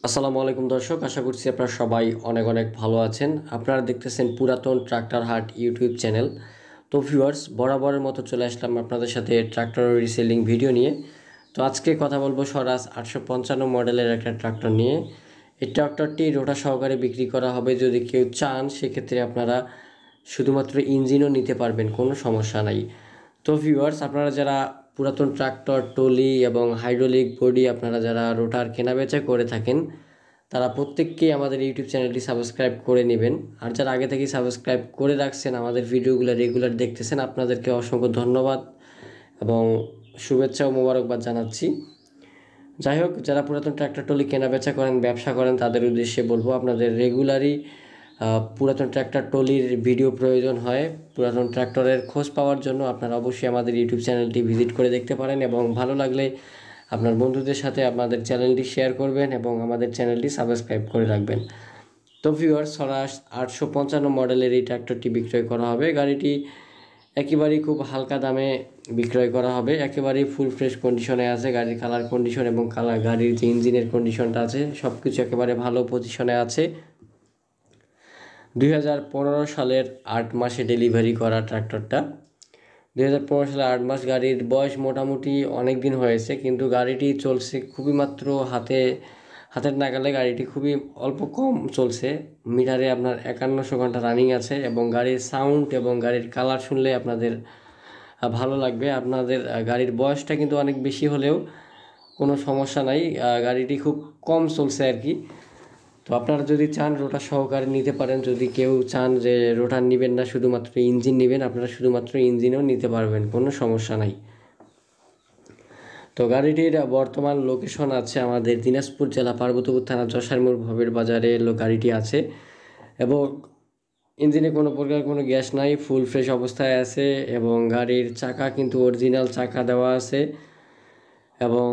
আসসালামু আলাইকুম দর্শক, আশা করছি আপনারা সবাই অনেক অনেক ভালো আছেন। আপনারা দেখতেছেন পুরাতন ট্রাক্টর হাট ইউটিউব চ্যানেল। তো ভিউয়ার্স, বরাবরের মতো চলে আসলাম আপনাদের সাথে ট্রাক্টর রিসেলিং ভিডিও নিয়ে। তো আজকে কথা বলবো স্বরাজ 855 মডেলের একটা ট্রাক্টর নিয়ে। এই ট্রাক্টরটি রোটা সহকারে বিক্রি করা হবে। যদি কেউ চান সেক্ষেত্রে আপনারা শুধুমাত্র ইঞ্জিনও নিতে পারবেন, কোনো সমস্যা নাই। তো ভিউয়ার্স, আপনারা যারা পুরাতন ট্রাক্টর, টলি এবং হাইড্রোলিক বডি আপনারা যারা রোটার কেনাবেচা করে থাকেন, তারা প্রত্যেককেই আমাদের ইউটিউব চ্যানেলটি সাবস্ক্রাইব করে নেবেন। আর যারা আগে থেকেই সাবস্ক্রাইব করে রাখছেন, আমাদের ভিডিওগুলো রেগুলার দেখতেছেন, আপনাদেরকে অসংখ্য ধন্যবাদ এবং শুভেচ্ছা ও মোবারকবাদ জানাচ্ছি। যাই হোক, যারা পুরাতন ট্র্যাক্টর টলি কেনাবেচা করেন, ব্যবসা করেন, তাদের উদ্দেশ্যে বলবো, আপনাদের রেগুলারই পুরাতন ট্র্যাক্টর টলির ভিডিও প্রয়োজন হয়। পুরাতন ট্র্যাক্টরের খোঁজ পাওয়ার জন্য আপনারা অবশ্যই আমাদের ইউটিউব চ্যানেলটি ভিজিট করে দেখতে পারেন এবং ভালো লাগলে আপনার বন্ধুদের সাথে আমাদের চ্যানেলটি শেয়ার করবেন এবং আমাদের চ্যানেলটি সাবস্ক্রাইব করে রাখবেন। তো ভিউয়ার্স, স্বরাজ 855 মডেলের এই ট্র্যাক্টরটি বিক্রয় করা হবে। গাড়িটি একেবারেই খুব হালকা দামে বিক্রয় করা হবে। একেবারেই ফুল ফ্রেশ কন্ডিশনে আছে। গাড়ির কালার কন্ডিশন এবং গাড়ির যে ইঞ্জিনের কন্ডিশনটা আছে, সব কিছু একেবারে ভালো পজিশনে আছে। 2015 সালের 8 মাসে ডেলিভারি করা ট্র্যাক্টরটা। 2015 সালে 8 মাস, গাড়ির বয়স মোটামুটি অনেক দিন হয়েছে, কিন্তু গাড়িটি চলছে খুবই মাত্র হাতের নাগালে। গাড়িটি খুবই অল্প কম চলছে। মিটারে আপনার 5100 ঘন্টা রানিং আছে এবং গাড়ির সাউন্ড এবং গাড়ির কালার শুনলে আপনাদের ভালো লাগবে। আপনাদের গাড়ির বয়সটা কিন্তু অনেক বেশি হলেও কোনো সমস্যা নাই, গাড়িটি খুব কম চলছে আর কি। তো আপনারা যদি চান রোটার সহকারে নিতে পারেন। যদি কেউ চান যে রোটার নেবেন না, শুধুমাত্র ইঞ্জিন নেবেন, আপনারা শুধুমাত্র ইঞ্জিনও নিতে পারবেন, কোনো সমস্যা নাই। তো গাড়িটির বর্তমান লোকেশন আছে আমাদের দিনাজপুর জেলা পার্বতীপুর থানা যশারমোড় ভবের বাজারে গাড়িটি আছে এবং ইঞ্জিনে কোনো প্রকার কোনো গ্যাস নাই, ফুল ফ্রেশ অবস্থায় আছে এবং গাড়ির চাকা কিন্তু অরিজিনাল চাকা দেওয়া আছে এবং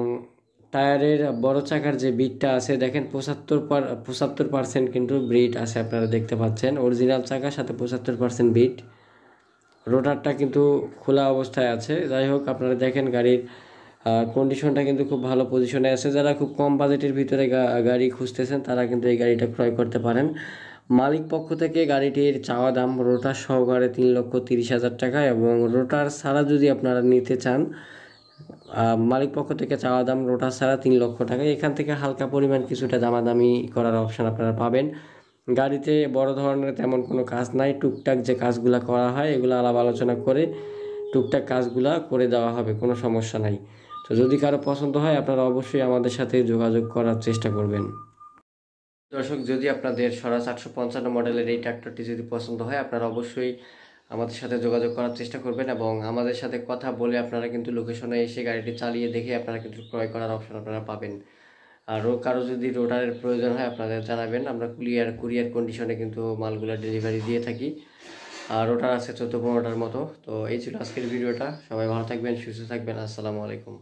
টায়ারের বড় চাকার যে বিটটা আছে দেখেন 75% কিন্তু বিট আছে, আপনারা দেখতে পাচ্ছেন। অরিজিনাল চাকার সাথে 75% বিট। রোটারটা কিন্তু খোলা অবস্থায় আছে। যাই হোক, আপনারা দেখেন গাড়ির কন্ডিশনটা কিন্তু খুব ভালো পজিশনে আছে। যারা খুব কম বাজেটের ভিতরে গাড়ি খুঁজতেছেন, তারা কিন্তু এই গাড়িটা ক্রয় করতে পারেন। মালিক পক্ষ থেকে গাড়িটির চাওয়া দাম রোটার সহকারে 3,30,000 টাকা এবং রোটার ছাড়া যদি আপনারা নিতে চান, মালিক পক্ষ থেকে চাওয়া দাম রোটার ছাড়া 3 লক্ষ টাকা। এখান থেকে হালকা পরিমাণ কিছুটা দামাদামি করার অপশান আপনারা পাবেন। গাড়িতে বড় ধরনের তেমন কোনো কাজ নাই। টুকটাক যে কাজগুলো করা হয়, এগুলো আলাপ আলোচনা করে টুকটাক কাজগুলো করে দেওয়া হবে, কোনো সমস্যা নাই। তো যদি কারো পছন্দ হয়, আপনারা অবশ্যই আমাদের সাথে যোগাযোগ করার চেষ্টা করবেন। দর্শক, যদি আপনাদের স্বরাজ 855 মডেলের এই ট্র্যাক্টরটি যদি পছন্দ হয়, আপনারা অবশ্যই আমাদের সাথে যোগাযোগ করার চেষ্টা করবেন এবং আমাদের সাথে কথা বলে আপনারা কিন্তু লোকেশনে এসে গাড়িটি চালিয়ে দেখে আপনারা কিন্তু ক্রয় করার অপশন আপনারা পাবেন। আর কারো যদি রোটারের প্রয়োজন হয়, আপনাদের জানাবেন। আমরা কুরিয়ার কন্ডিশনে কিন্তু মালগুলো ডেলিভারি দিয়ে থাকি। আর রোটার আছে 14-15টার মতো। তো এই ছিল আজকের ভিডিওটা। সবাই ভালো থাকবেন, সুস্থ থাকবেন। আসসালামু আলাইকুম।